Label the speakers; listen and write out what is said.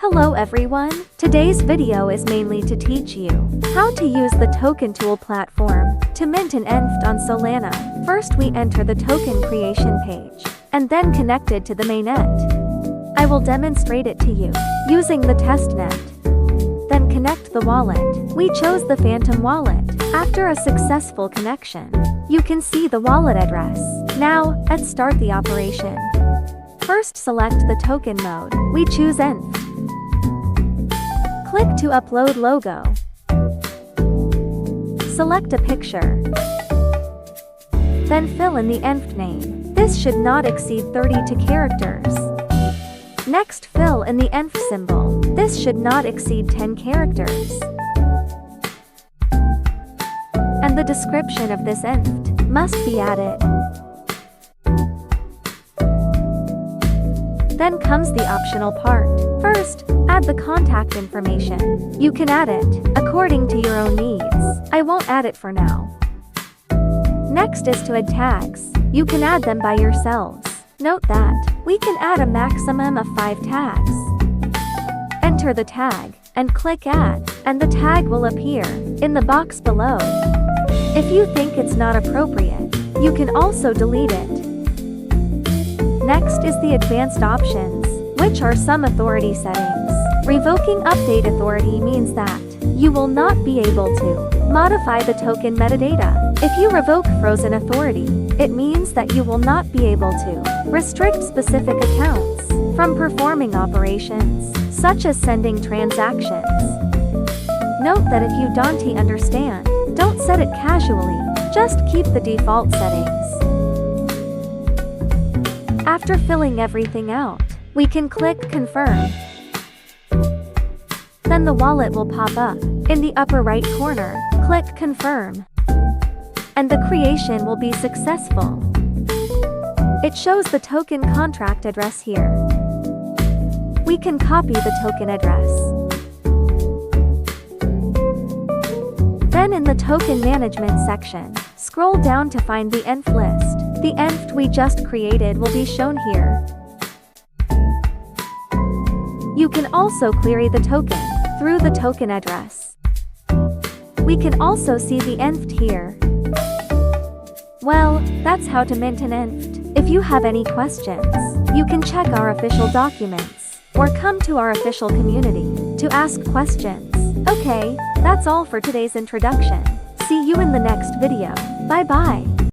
Speaker 1: Hello everyone, today's video is mainly to teach you how to use the GTokenTool platform to mint an NFT on Solana. First we enter the token creation page, and then connect it to the mainnet. I will demonstrate it to you, using the testnet. Then connect the wallet. We chose the Phantom wallet. After a successful connection, you can see the wallet address. Now, let's start the operation. First select the token mode. We choose NFT. Click to upload logo. Select a picture. Then fill in the NFT name. This should not exceed 32 characters. Next fill in the NFT symbol. This should not exceed 10 characters. And the description of this NFT must be added. Then comes the optional part. First, add the contact information. You can add it according to your own needs. I won't add it for now. Next is to add tags. You can add them by yourselves. Note that we can add a maximum of 5 tags. Enter the tag and click add, and the tag will appear in the box below. If you think it's not appropriate, you can also delete it. Next is the advanced options, which are some authority settings. Revoking update authority means that you will not be able to modify the token metadata. If you revoke frozen authority, it means that you will not be able to restrict specific accounts from performing operations, such as sending transactions. Note that if you don't understand, don't set it casually, just keep the default settings. After filling everything out, we can click confirm. Then the wallet will pop up. In the upper right corner, click confirm. And the creation will be successful. It shows the token contract address here. We can copy the token address. Then in the token management section, scroll down to find the NFT list. The NFT we just created will be shown here. You can also query the token through the token address. We can also see the NFT here. Well, that's how to mint an NFT. If you have any questions, you can check our official documents or come to our official community to ask questions. Okay, that's all for today's introduction. See you in the next video. Bye bye.